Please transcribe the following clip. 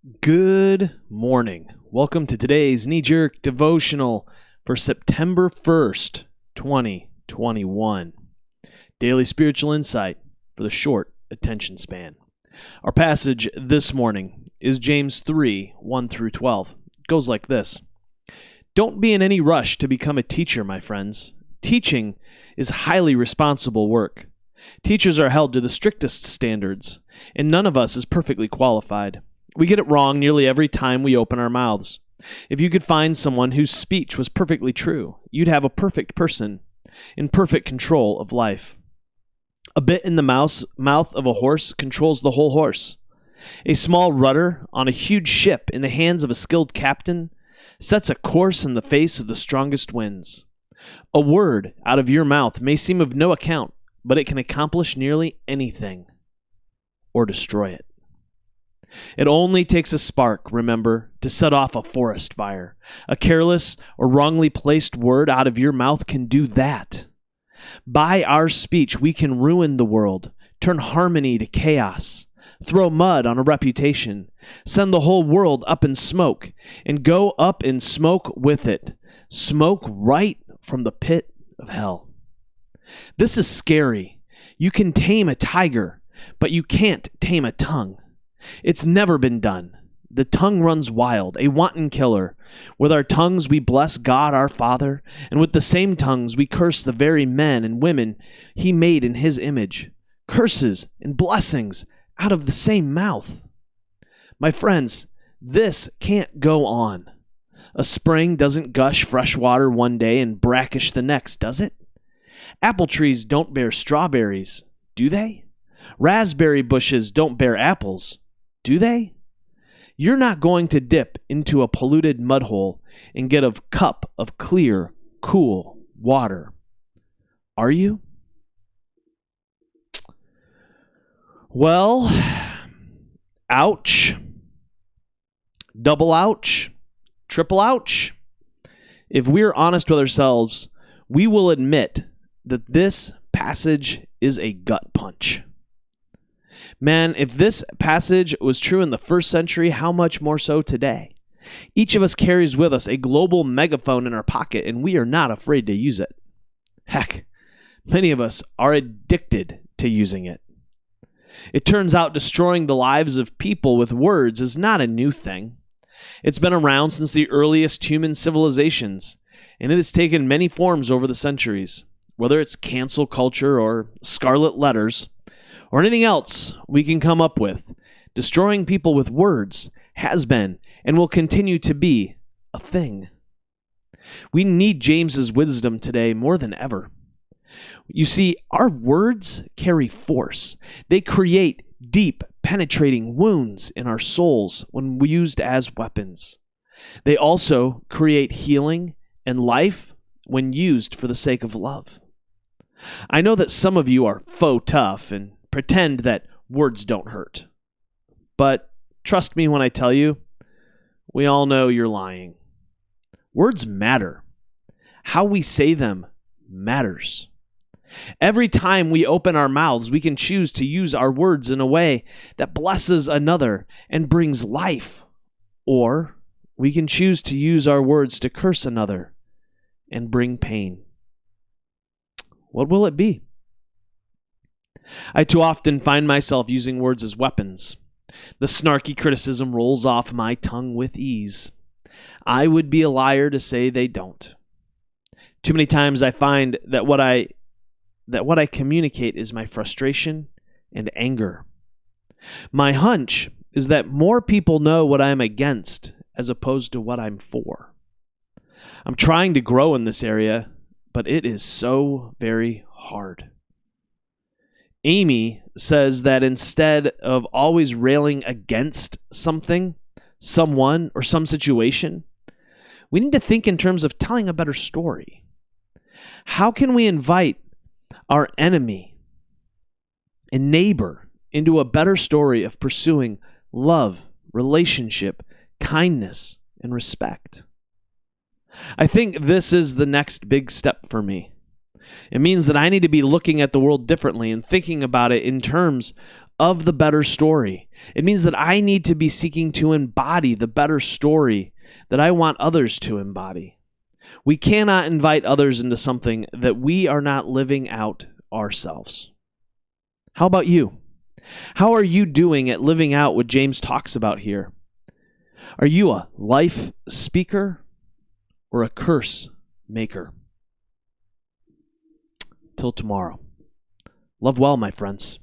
Good morning. Welcome to today's knee-jerk devotional for September 1st, 2021. Daily spiritual insight for the short attention span. Our passage this morning is James 3, 1 through 12. It goes like this. Don't be in any rush to become a teacher, my friends. Teaching is highly responsible work. Teachers are held to the strictest standards, and none of us is perfectly qualified. We get it wrong nearly every time we open our mouths. If you could find someone whose speech was perfectly true, you'd have a perfect person in perfect control of life. A bit in the mouth of a horse controls the whole horse. A small rudder on a huge ship in the hands of a skilled captain sets a course in the face of the strongest winds. A word out of your mouth may seem of no account, but it can accomplish nearly anything or destroy it. It only takes a spark, remember, to set off a forest fire. A careless or wrongly placed word out of your mouth can do that. By our speech, we can ruin the world, turn harmony to chaos, throw mud on a reputation, send the whole world up in smoke, and go up in smoke with it. Smoke right from the pit of hell. This is scary. You can tame a tiger, but you can't tame a tongue. It's never been done. The tongue runs wild, a wanton killer. With our tongues we bless God our Father, and with the same tongues we curse the very men and women He made in His image. Curses and blessings out of the same mouth. My friends, this can't go on. A spring doesn't gush fresh water one day and brackish the next, does it? Apple trees don't bear strawberries, do they? Raspberry bushes don't bear apples. Do they? You're not going to dip into a polluted mud hole and get a cup of clear, cool water. Are you? Well, ouch. Double ouch. Triple ouch. If we're honest with ourselves, we will admit that this passage is a gut punch. Man, if this passage was true in the first century, how much more so today? Each of us carries with us a global megaphone in our pocket, and we are not afraid to use it. Heck, many of us are addicted to using it. It turns out destroying the lives of people with words is not a new thing. It's been around since the earliest human civilizations, and it has taken many forms over the centuries. Whether it's cancel culture or scarlet letters, or anything else we can come up with, destroying people with words has been and will continue to be a thing. We need James's wisdom today more than ever. You see, our words carry force. They create deep, penetrating wounds in our souls when used as weapons. They also create healing and life when used for the sake of love. I know that some of you are faux tough and pretend that words don't hurt. But trust me when I tell you, we all know you're lying. Words matter. How we say them matters. Every time we open our mouths, we can choose to use our words in a way that blesses another and brings life. Or we can choose to use our words to curse another and bring pain. What will it be? I too often find myself using words as weapons. The snarky criticism rolls off my tongue with ease. I would be a liar to say they don't. Too many times I find that what I communicate is my frustration and anger. My hunch is that more people know what I'm against as opposed to what I'm for. I'm trying to grow in this area, but it is so very hard. Amy says that instead of always railing against something, someone, or some situation, we need to think in terms of telling a better story. How can we invite our enemy and neighbor into a better story of pursuing love, relationship, kindness, and respect? I think this is the next big step for me. It means that I need to be looking at the world differently and thinking about it in terms of the better story. It means that I need to be seeking to embody the better story that I want others to embody. We cannot invite others into something that we are not living out ourselves. How about you? How are you doing at living out what James talks about here? Are you a life speaker or a curse maker? Till tomorrow. Love well, my friends.